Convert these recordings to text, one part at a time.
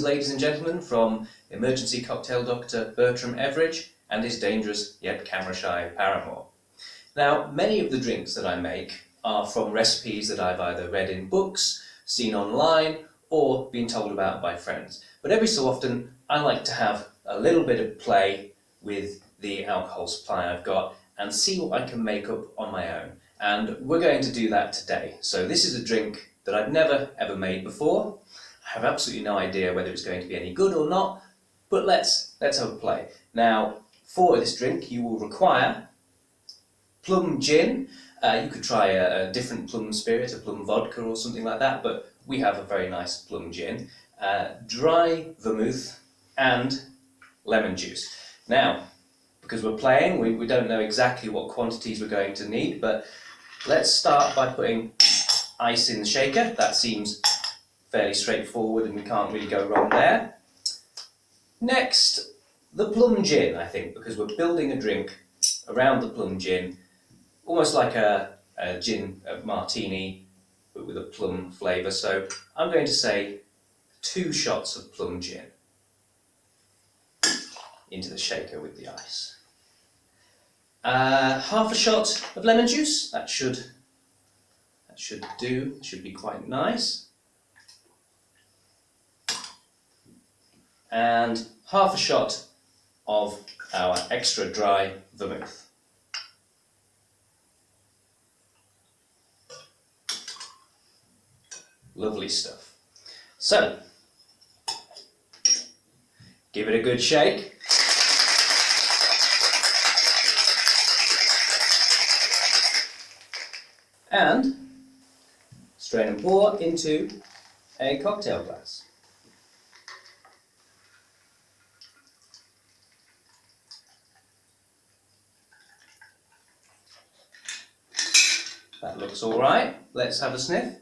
Greetings, ladies and gentlemen, from emergency cocktail doctor Bertram Everidge and his dangerous yet camera-shy paramour. Now, many of the drinks that I make are from recipes that I've either read in books, seen online, or been told about by friends. But every so often, I like to have a little bit of play with the alcohol supply I've got and see what I can make up on my own. And we're going to do that today. So this is a drink that I've never ever made before. I have absolutely no idea whether it's going to be any good or not, but let's have a play. Now, for this drink you will require plum gin. You could try a different plum spirit, a plum vodka or something like that, but we have a very nice plum gin, dry vermouth and lemon juice. Now, because we're playing, we don't know exactly what quantities we're going to need, but let's start by putting ice in the shaker. That seems fairly straightforward and we can't really go wrong there. Next, the plum gin, I think, because we're building a drink around the plum gin, almost like a gin martini, but with a plum flavour. So I'm going to say 2 shots of plum gin into the shaker with the ice. Half a shot of lemon juice. That should do. Should be quite nice. And half a shot of our extra dry vermouth. Lovely stuff. So, give it a good shake. And strain and pour into a cocktail glass. That looks all right. Let's have a sniff.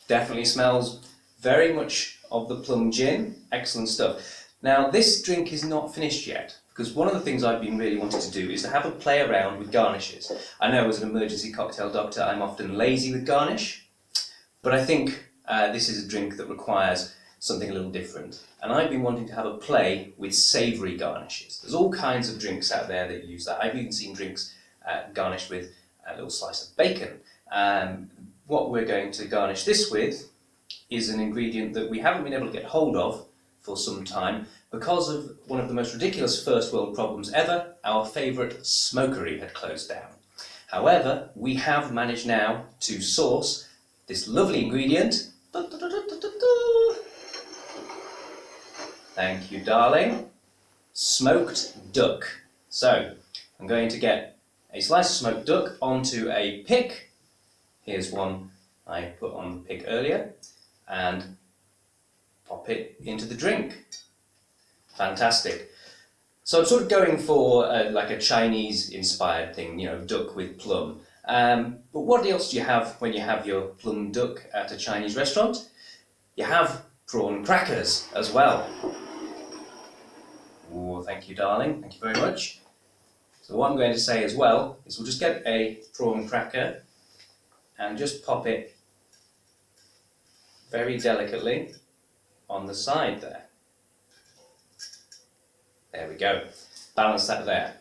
Definitely smells very much of the plum gin. Excellent stuff. Now, this drink is not finished yet, because one of the things I've been really wanting to do is to have a play around with garnishes. I know as an emergency cocktail doctor I'm often lazy with garnish, but I think this is a drink that requires something a little different. And I've been wanting to have a play with savoury garnishes. There's all kinds of drinks out there that use that. I've even seen drinks garnished with a little slice of bacon. What we're going to garnish this with is an ingredient that we haven't been able to get hold of for some time because of one of the most ridiculous first world problems ever. Our favourite smokery had closed down. However, we have managed now to source this lovely ingredient. Thank you, darling. Smoked duck. So, I'm going to get a slice of smoked duck onto a pick. Here's one I put on the pick earlier, and pop it into the drink. Fantastic. So I'm sort of going for like a Chinese-inspired thing, you know, duck with plum. But what else do you have when you have your plum duck at a Chinese restaurant? You have prawn crackers as well. Oh, thank you, darling. Thank you very much. So what I'm going to say as well is we'll just get a prawn cracker and just pop it very delicately on the side there. There we go. Balance that there.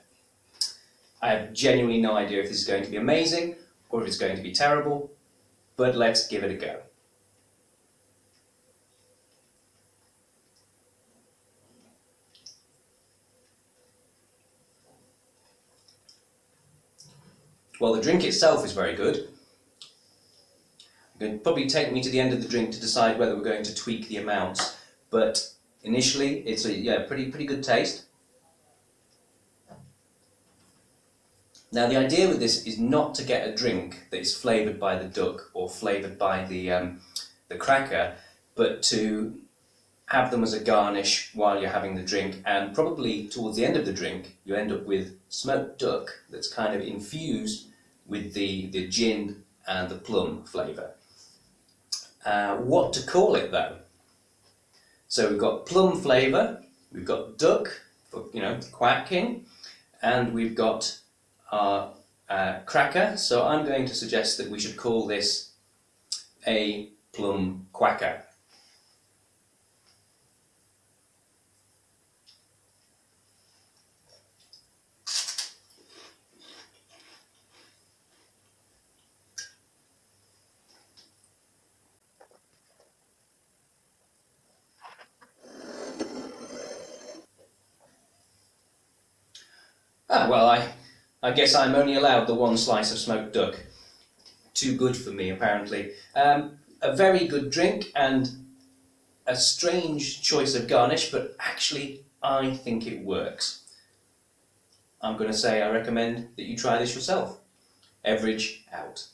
I have genuinely no idea if this is going to be amazing or if it's going to be terrible, but let's give it a go. Well, the drink itself is very good. It's going to probably take me to the end of the drink to decide whether we're going to tweak the amounts, but initially it's a pretty good taste. Now, the idea with this is not to get a drink that is flavoured by the duck or flavoured by the cracker, but to have them as a garnish while you're having the drink, and probably towards the end of the drink you end up with smoked duck that's kind of infused with the gin and the plum flavour. What to call it though? So we've got plum flavour, we've got duck for, you know, quacking, and we've got our cracker. So I'm going to suggest that we should call this a plum quacker. Well, I guess I'm only allowed the one slice of smoked duck. Too good for me, apparently. A very good drink and a strange choice of garnish, but actually I think it works. I'm going to say I recommend that you try this yourself. Everidge out.